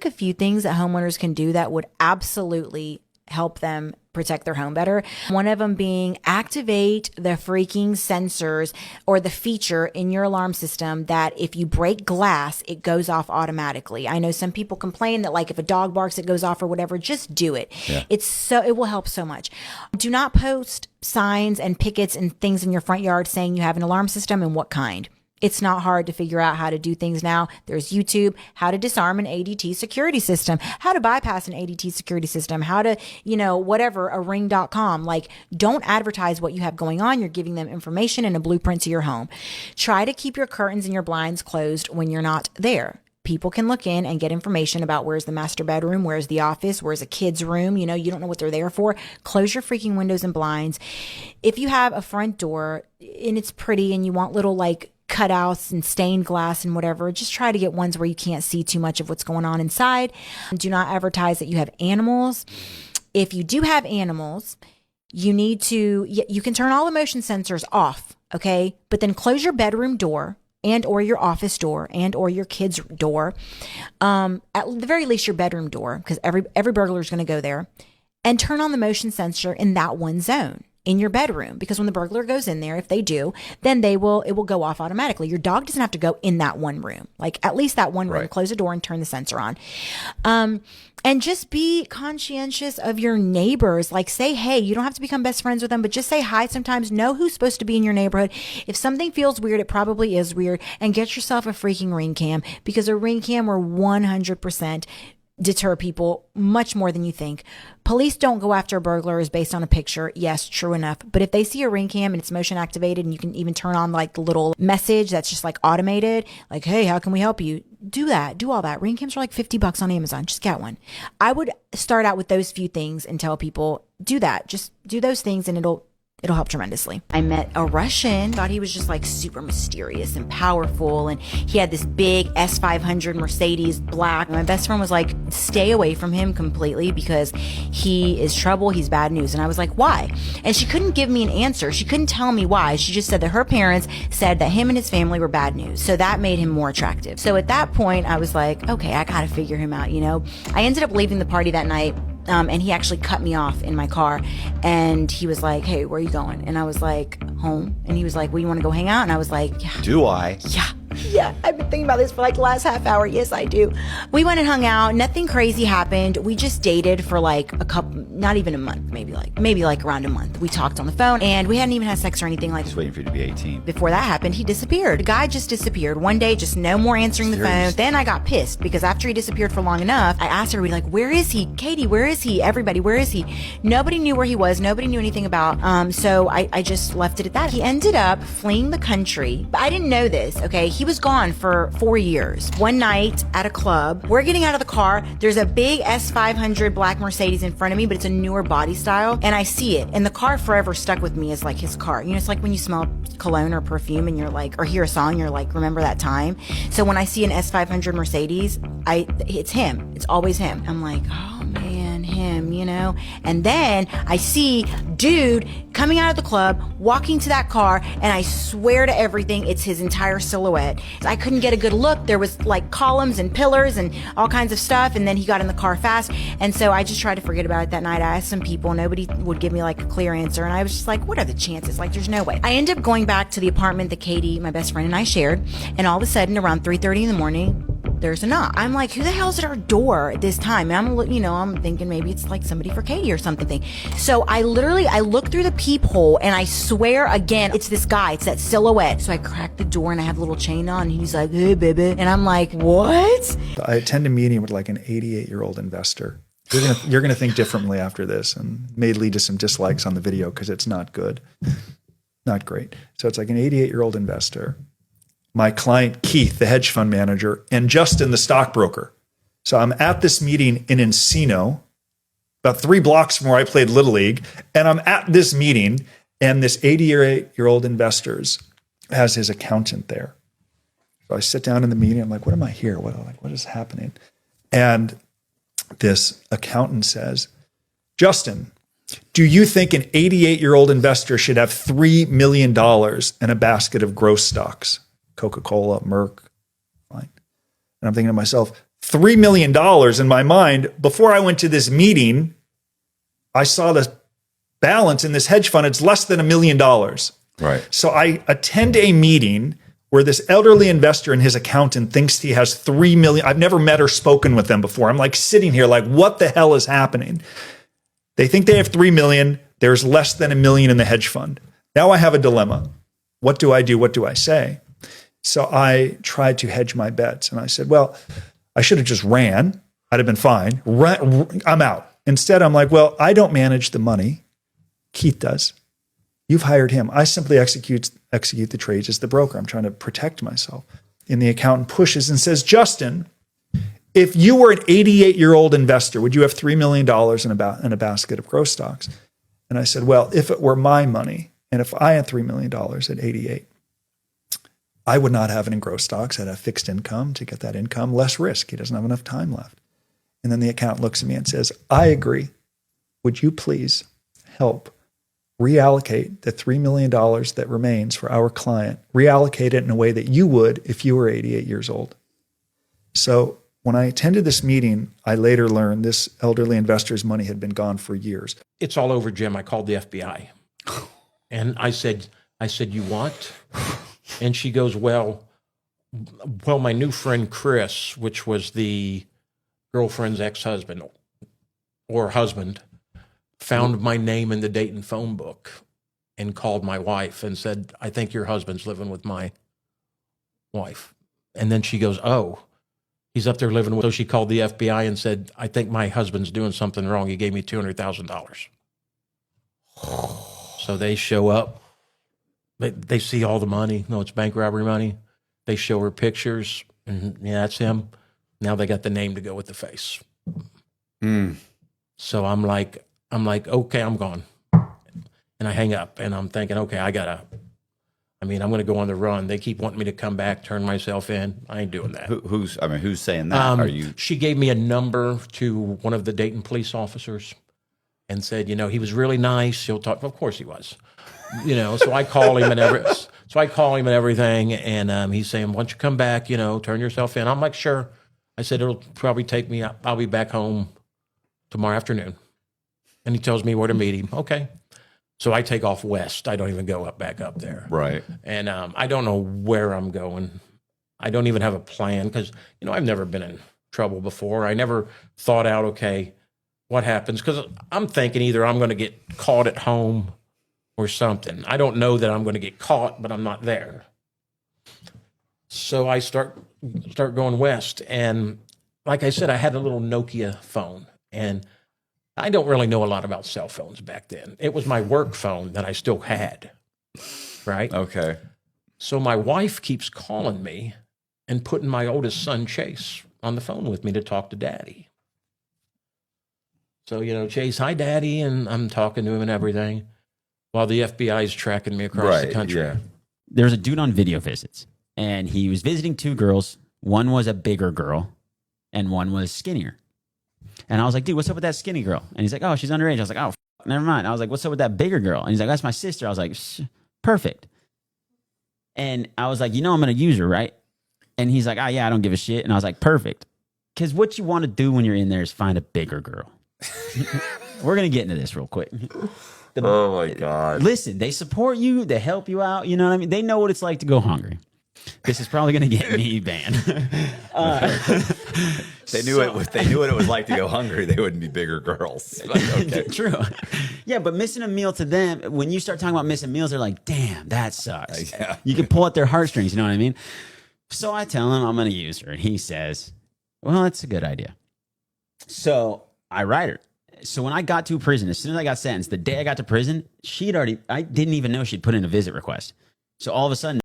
a few things that homeowners can do that would absolutely help them protect their home better. One of them being activate the freaking sensors or the feature in your alarm system that if you break glass, it goes off automatically. I know some people complain that like if a dog barks, it goes off or whatever. Just do it. Yeah. It will help so much. Do not post signs and pickets and things in your front yard saying you have an alarm system and what kind. It's not hard to figure out how to do things now. There's YouTube, how to disarm an ADT security system, how to bypass an ADT security system, how to, whatever, a ring.com. Like, don't advertise what you have going on. You're giving them information and a blueprint to your home. Try to keep your curtains and your blinds closed when you're not there. People can look in and get information about where's the master bedroom, where's the office, where's a kid's room. You don't know what they're there for. Close your freaking windows and blinds. If you have a front door and it's pretty and you want little like cutouts and stained glass and whatever, just try to get ones where you can't see too much of what's going on inside. Do not advertise that you have animals. If you do have animals, you can turn all the motion sensors off, okay? But then close your bedroom door and or your office door and or your kid's door. At the very least, your bedroom door, because every burglar is going to go there, and turn on the motion sensor in that one zone in your bedroom, because when the burglar goes in there, if they do, then it will go off automatically. Your dog doesn't have to go in that one room, like at least that one room. Right. Close the door and turn the sensor on. And just be conscientious of your neighbors. Like say, hey, you don't have to become best friends with them, but just say hi sometimes. Know who's supposed to be in your neighborhood. If something feels weird, it probably is weird. And get yourself a freaking ring cam, because a ring cam will 100% deter people much more than you think. Police don't go after burglars based on a picture. Yes, true enough. But if they see a ring cam and it's motion activated and you can even turn on like the little message that's just like automated, like, hey, how can we help you? Do that. Do all that. Ring cams are like $50 on Amazon. Just get one. I would start out with those few things and tell people, do that. Just do those things and it'll help tremendously. I met a Russian, thought he was just like super mysterious and powerful. And he had this big S500 Mercedes black. My best friend was like, stay away from him completely because he is trouble. He's bad news. And I was like, why? And she couldn't give me an answer. She couldn't tell me why. She just said that her parents said that him and his family were bad news. So that made him more attractive. So at that point, I was like, okay, I got to figure him out. I ended up leaving the party that night. And he actually cut me off in my car and he was like, hey, where are you going? And I was like, home. And he was like, well, you want to go hang out? And I was like, yeah. Do I? Yeah. I've been thinking about this for like the last half hour. Yes, I do. We went and hung out. Nothing crazy happened. We just dated for like a couple, not even a month, maybe like around a month. We talked on the phone and we hadn't even had sex or anything. Like, just waiting for you to be 18. Before that happened, he disappeared. The guy just disappeared. One day, just no more answering the phone. Then I got pissed because after he disappeared for long enough, I asked everybody like, where is he? Katie, where is he? Everybody, where is he? Nobody knew where he was. Nobody knew anything about. So I just left it at that. He ended up fleeing the country. But I didn't know this, okay? He was gone for 4 years. One night at a club, we're getting out of the car. There's a big S500 black Mercedes in front of me, but it's a newer body style. And I see it. And the car forever stuck with me as like his car. It's like when you smell cologne or perfume and you're like, or hear a song, you're like, remember that time? So when I see an S500 Mercedes, it's him. It's always him. I'm like, oh man, him, And then I see dude coming out of the club, walking to that car, and I swear to everything, it's his entire silhouette. I couldn't get a good look. There was like columns and pillars and all kinds of stuff. And then he got in the car fast. And so I just tried to forget about it that night. I asked some people, nobody would give me like a clear answer. And I was just like, what are the chances? Like, there's no way. I ended up going back to the apartment that Katie, my best friend, and I shared. And all of a sudden around 3:30 in the morning, there's a knock. I'm like, who the hell's at our door at this time? And I'm thinking maybe it's like somebody for Katie or something. So I look through the peephole and I swear again, it's this guy. It's that silhouette. So I crack the door and I have a little chain on and he's like, hey, baby. And I'm like, what? I attend a meeting with like an 88-year-old investor. You're gonna think differently after this, and may lead to some dislikes on the video because it's not good. Not great. So it's like an 88-year-old investor. My client, Keith, the hedge fund manager, and Justin, the stockbroker. So I'm at this meeting in Encino, about 3 blocks from where I played Little League. And I'm at this meeting, and this 88-year-old investor has his accountant there. So I sit down in the meeting. I'm like, what am I here? What is happening? And this accountant says, Justin, do you think an 88-year-old investor should have $3 million in a basket of growth stocks? Coca-Cola, Merck, fine. And I'm thinking to myself, $3 million in my mind. Before I went to this meeting, I saw the balance in this hedge fund. It's less than $1 million. Right. So I attend a meeting where this elderly investor and his accountant thinks he has 3 million. I've never met or spoken with them before. I'm like sitting here like, what the hell is happening? They think they have 3 million. There's less than $1 million in the hedge fund. Now I have a dilemma. What do I do? What do I say? So I tried to hedge my bets. And I said, well, I should have just ran. I'd have been fine. I'm out. Instead, I'm like, well, I don't manage the money. Keith does. You've hired him. I simply execute the trades as the broker. I'm trying to protect myself. And the accountant pushes and says, Justin, if you were an 88-year-old investor, would you have $3 million in a basket of growth stocks? And I said, well, if it were my money, and if I had $3 million at 88, I would not have it in growth stocks. I'd have fixed income to get that income, less risk. He doesn't have enough time left. And then the accountant looks at me and says, I agree. Would you please help reallocate the $3 million that remains for our client, reallocate it in a way that you would if you were 88 years old? So when I attended this meeting, I later learned this elderly investor's money had been gone for years. It's all over, Jim. I called the FBI. And I said, you what? And she goes, well, my new friend Chris, which was the girlfriend's ex-husband or husband, found my name in the Dayton phone book and called my wife and said, I think your husband's living with my wife. And then she goes, oh, he's up there living with. So she called the FBI and said, I think my husband's doing something wrong. He gave me $200,000. So they show up. They see all the money. No, it's bank robbery money. They show her pictures. And yeah, that's him. Now they got the name to go with the face. So I'm like, okay, I'm gone. And I hang up and I'm thinking, okay, I'm going to go on the run. They keep wanting me to come back, turn myself in. I ain't doing that. Who's saying that? Are you? She gave me a number to one of the Dayton police officers and said, he was really nice. He'll talk. Of course he was, so I call him and everything. And he's saying, why don't you come back, turn yourself in. I'm like, sure. I said, it'll probably take me, I'll be back home tomorrow afternoon. And he tells me where to meet him. Okay. So I take off west. I don't even go back up there. Right. And I don't know where I'm going. I don't even have a plan because, I've never been in trouble before. I never thought out, okay, what happens? Because I'm thinking either I'm going to get caught at home or something. I don't know that I'm going to get caught, but I'm not there. So I start going west. And like I said, I had a little Nokia phone. And I don't really know a lot about cell phones back then. It was my work phone that I still had, right? Okay. So my wife keeps calling me and putting my oldest son, Chase, on the phone with me to talk to Daddy. So, Chase, hi, Daddy, and I'm talking to him and everything while the FBI is tracking me across the country. Yeah. There's a dude on video visits, and he was visiting two girls. One was a bigger girl, and one was skinnier. And I was like, dude, what's up with that skinny girl? And he's like, oh, she's underage. I was like, oh, never mind. I was like, what's up with that bigger girl? And he's like, that's my sister. I was like, perfect. And I was like, I'm going to use her, right? And he's like, oh, yeah, I don't give a shit. And I was like, perfect. Because what you want to do when you're in there is find a bigger girl. We're going to get into this real quick. Oh, my God. Listen, they support you. They help you out. You know what I mean? They know what it's like to go hungry. This is probably going to get me banned. They knew if they knew what it was like to go hungry, they wouldn't be bigger girls. Okay. True. Yeah, but missing a meal to them, when you start talking about missing meals, they're like, damn, that sucks. Yeah. You can pull at their heartstrings, you know what I mean? So I tell him I'm going to use her. And he says, well, that's a good idea. So I write her. So when I got to prison, as soon as I got sentenced, the day I got to prison, I didn't even know she'd put in a visit request. So all of a sudden,